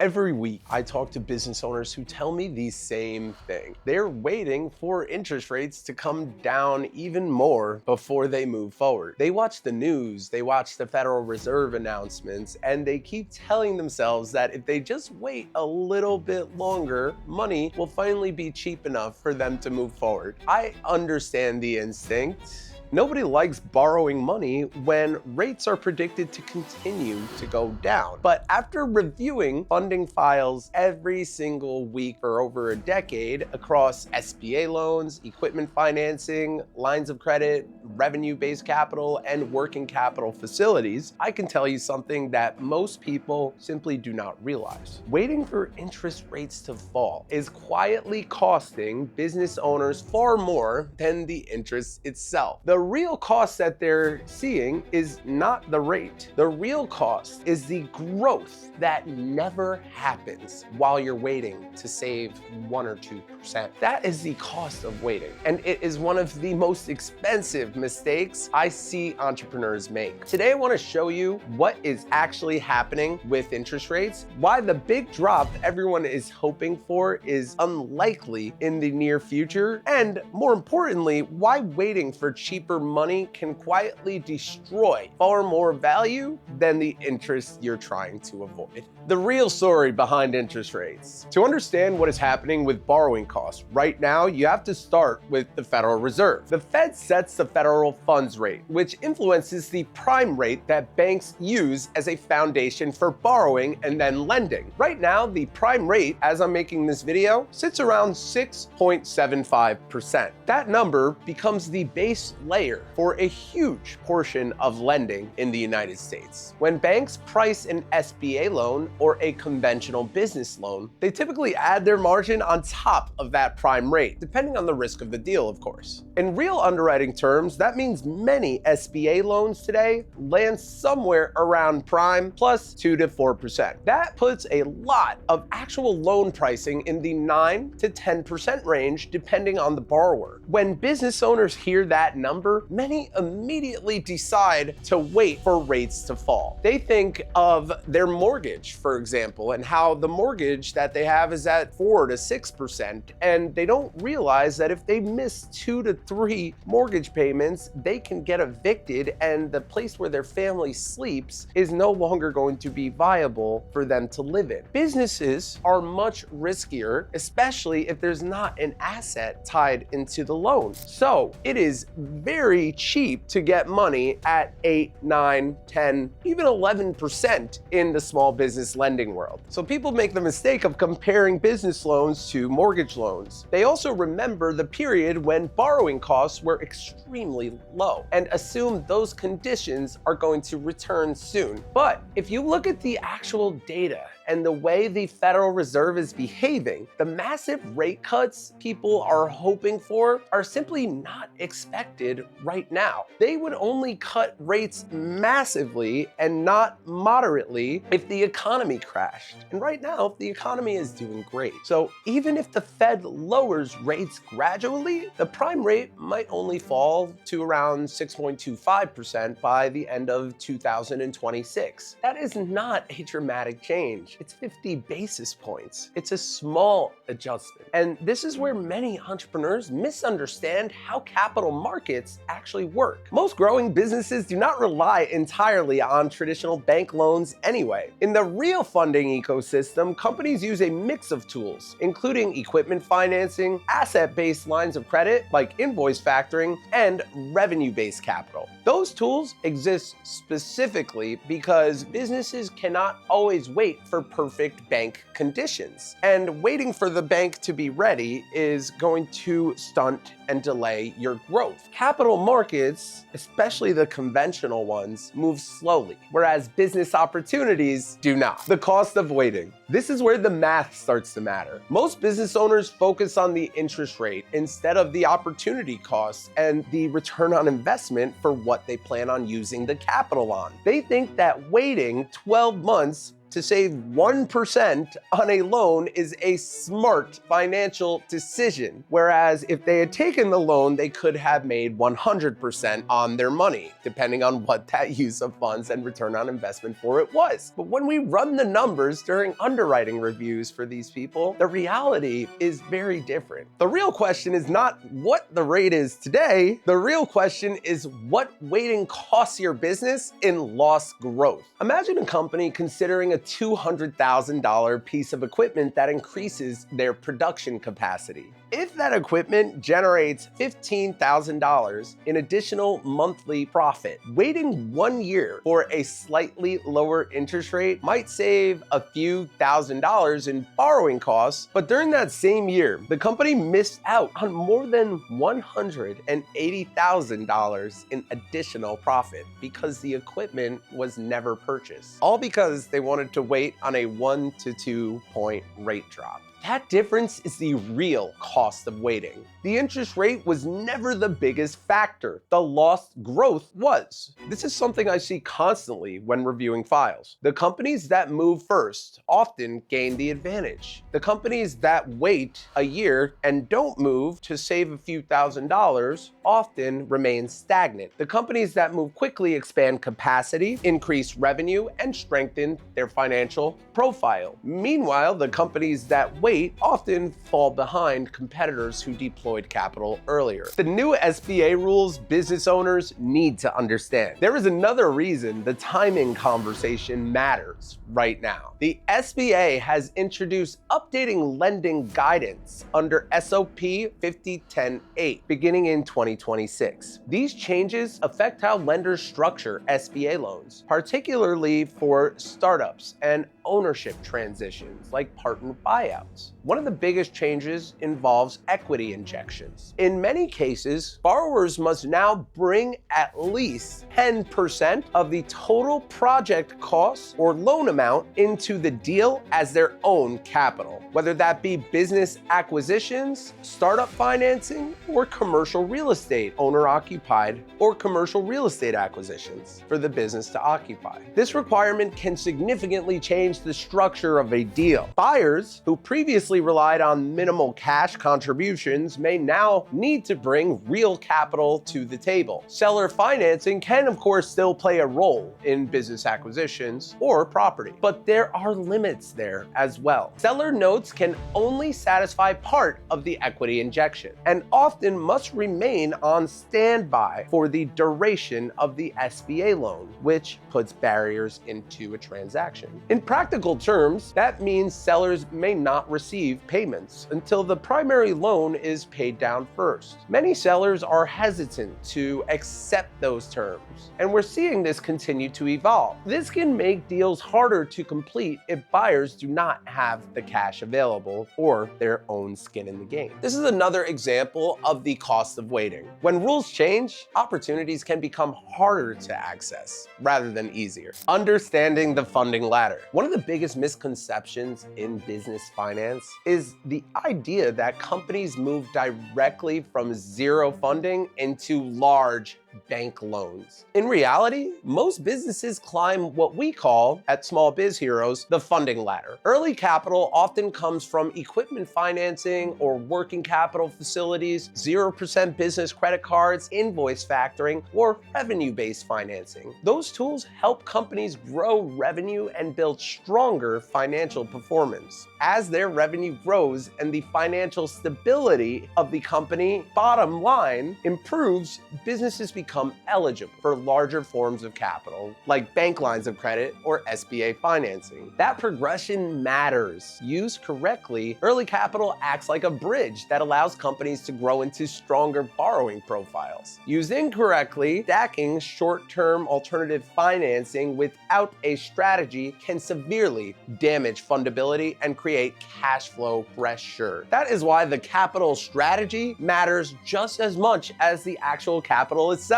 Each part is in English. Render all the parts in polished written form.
Every week, I talk to business owners who tell me the same thing. They're waiting for interest rates to come down even more before they move forward. They watch the news, they watch the Federal Reserve announcements, and they keep telling themselves that if they just wait a little bit longer, money will finally be cheap enough for them to move forward. I understand the instinct. Nobody likes borrowing money when rates are predicted to continue to go down. But after reviewing funding files every single week for over a decade across SBA loans, equipment financing, lines of credit, revenue-based capital, and working capital facilities, I can tell you something that most people simply do not realize. Waiting for interest rates to fall is quietly costing business owners far more than the interest itself. The real cost that they're seeing is not the rate. The real cost is the growth that never happens while you're waiting to save 1 or 2%. That is the cost of waiting. And it is one of the most expensive mistakes I see entrepreneurs make. Today, I want to show you what is actually happening with interest rates, why the big drop everyone is hoping for is unlikely in the near future, and more importantly, why waiting for cheaper money can quietly destroy far more value than the interest you're trying to avoid. The real story behind interest rates. To understand what is happening with borrowing costs, right now you have to start with the Federal Reserve. The Fed sets the federal funds rate, which influences the prime rate that banks use as a foundation for borrowing and then lending. Right now, the prime rate, as I'm making this video, sits around 6.75%. That number becomes the base layer for a huge portion of lending in the United States. When banks price an SBA loan or a conventional business loan, they typically add their margin on top of that prime rate, depending on the risk of the deal, of course. In real underwriting terms, that means many SBA loans today land somewhere around prime plus 2 to 4%. That puts a lot of actual loan pricing in the 9 to 10% range, depending on the borrower. When business owners hear that number, many immediately decide to wait for rates to fall. They think of their mortgage, for example, and how the mortgage that they have is at 4 to 6%, and they don't realize that if they miss 2 to 3 mortgage payments, they can get evicted, and the place where their family sleeps is no longer going to be viable for them to live in. Businesses are much riskier, especially if there's not an asset tied into the loan. So it is very cheap to get money at 8, 9, 10, even 11% in the small business lending world. So people make the mistake of comparing business loans to mortgage loans. They also remember the period when borrowing costs were extremely low and assume those conditions are going to return soon. But if you look at the actual data and the way the Federal Reserve is behaving, the massive rate cuts people are hoping for are simply not expected right now. They would only cut rates massively and not moderately if the economy crashed. And right now, the economy is doing great. So even if the Fed lowers rates gradually, the prime rate might only fall to around 6.25% by the end of 2026. That is not a dramatic change. It's 50 basis points. It's a small adjustment. And this is where many entrepreneurs misunderstand how capital markets actually work. Most growing businesses do not rely entirely on traditional bank loans anyway. In the real funding ecosystem, companies use a mix of tools, including equipment financing, asset-based lines of credit like invoice factoring, and revenue-based capital. Those tools exist specifically because businesses cannot always wait for perfect bank conditions. And waiting for the bank to be ready is going to stunt and delay your growth. Capital markets, especially the conventional ones, move slowly, whereas business opportunities do not. The cost of waiting. This is where the math starts to matter. Most business owners focus on the interest rate instead of the opportunity cost and the return on investment for what they plan on using the capital on. They think that waiting 12 months to save 1% on a loan is a smart financial decision, whereas if they had taken the loan, they could have made 100% on their money, depending on what that use of funds and return on investment for it was. But when we run the numbers during underwriting reviews for these people, the reality is very different. The real question is not what the rate is today. The real question is what weighting costs your business in lost growth. Imagine a company considering a $200,000 piece of equipment that increases their production capacity. If that equipment generates $15,000 in additional monthly profit, waiting 1 year for a slightly lower interest rate might save a few $1,000s in borrowing costs, but during that same year, the company missed out on more than $180,000 in additional profit because the equipment was never purchased, all because they wanted to wait on a 1 to 2 point rate drop. That difference is the real cost of waiting. The interest rate was never the biggest factor. The lost growth was. This is something I see constantly when reviewing files. The companies that move first often gain the advantage. The companies that wait a year and don't move to save a few $1,000s often remain stagnant. The companies that move quickly expand capacity, increase revenue, and strengthen their financial profile. Meanwhile, the companies that wait often fall behind competitors who deployed capital earlier. The new SBA rules business owners need to understand. There is another reason the timing conversation matters right now. The SBA has introduced updating lending guidance under SOP 5010-8 beginning in 2026. These changes affect how lenders structure SBA loans, particularly for startups and ownership transitions like partner buyouts. One of the biggest changes involves equity injections. In many cases, borrowers must now bring at least 10% of the total project cost or loan amount into the deal as their own capital, whether that be business acquisitions, startup financing, or commercial real estate, owner-occupied, or commercial real estate acquisitions for the business to occupy. This requirement can significantly change the structure of a deal. Buyers who previously relied on minimal cash contributions may now need to bring real capital to the table. Seller financing can, of course, still play a role in business acquisitions or property, but there are limits there as well. Seller notes can only satisfy part of the equity injection and often must remain on standby for the duration of the SBA loan, which puts barriers into a transaction. In practical terms, that means sellers may not receive payments until the primary loan is paid down first. Many sellers are hesitant to accept those terms, and we're seeing this continue to evolve. This can make deals harder to complete if buyers do not have the cash available or their own skin in the game. This is another example of the cost of waiting. When rules change, opportunities can become harder to access rather than easier. Understanding the funding ladder. One of the biggest misconceptions in business finance is the idea that companies move directly from zero funding into large bank loans. In reality, most businesses climb what we call, at Small Biz Heroes, the funding ladder. Early capital often comes from equipment financing or working capital facilities, 0% business credit cards, invoice factoring, or revenue-based financing. Those tools help companies grow revenue and build stronger financial performance. As their revenue grows and the financial stability of the company bottom line improves, businesses become eligible for larger forms of capital, like bank lines of credit or SBA financing. That progression matters. Used correctly, early capital acts like a bridge that allows companies to grow into stronger borrowing profiles. Used incorrectly, stacking short-term alternative financing without a strategy can severely damage fundability and create cash flow pressure. That is why the capital strategy matters just as much as the actual capital itself.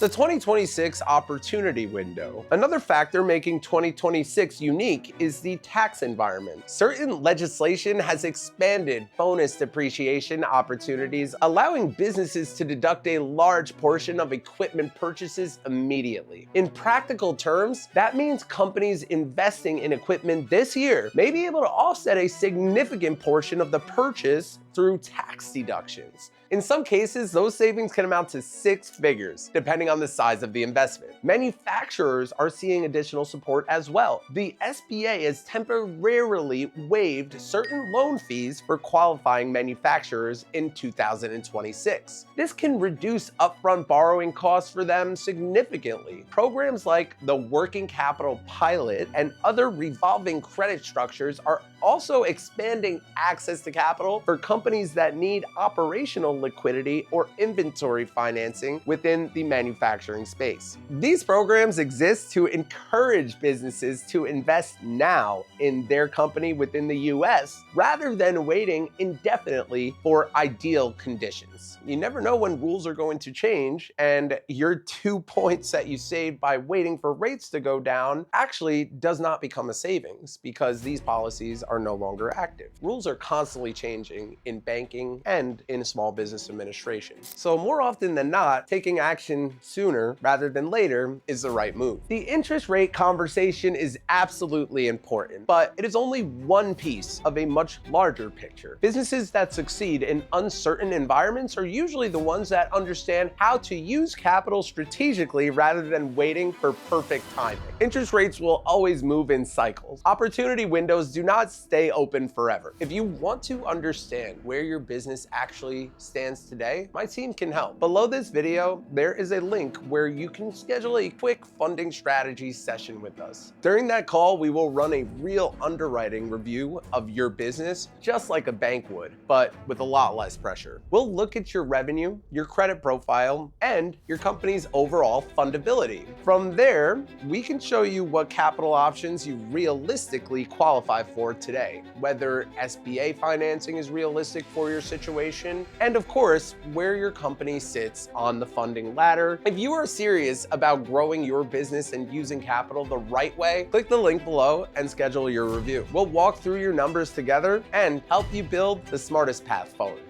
The 2026 opportunity window. Another factor making 2026 unique is the tax environment. Certain legislation has expanded bonus depreciation opportunities, allowing businesses to deduct a large portion of equipment purchases immediately. In practical terms, that means companies investing in equipment this year may be able to offset a significant portion of the purchase through tax deductions. In some cases, those savings can amount to 6 figures, depending on the size of the investment. Manufacturers are seeing additional support as well. The SBA has temporarily waived certain loan fees for qualifying manufacturers in 2026. This can reduce upfront borrowing costs for them significantly. Programs like the Working Capital Pilot and other revolving credit structures are also expanding access to capital for companies that need operational liquidity or inventory financing within the manufacturing space. These programs exist to encourage businesses to invest now in their company within the US rather than waiting indefinitely for ideal conditions. You never know when rules are going to change, and your 2 points that you saved by waiting for rates to go down actually does not become a savings because these policies are no longer active. Rules are constantly changing in banking and in small business administration. So more often than not, taking action sooner rather than later is the right move. The interest rate conversation is absolutely important, but it is only one piece of a much larger picture. Businesses that succeed in uncertain environments are usually the ones that understand how to use capital strategically rather than waiting for perfect timing. Interest rates will always move in cycles. Opportunity windows do not stay open forever. If you want to understand where your business actually stands today, my team can help. Below this video, there is a link where you can schedule a quick funding strategy session with us. During that call, we will run a real underwriting review of your business, just like a bank would, but with a lot less pressure. We'll look at your revenue, your credit profile, and your company's overall fundability. From there, we can show you what capital options you realistically qualify for today, whether SBA financing is realistic for your situation, and of course, where your company sits on the funding ladder. If you are serious about growing your business and using capital the right way, click the link below and schedule your review. We'll walk through your numbers together and help you build the smartest path forward.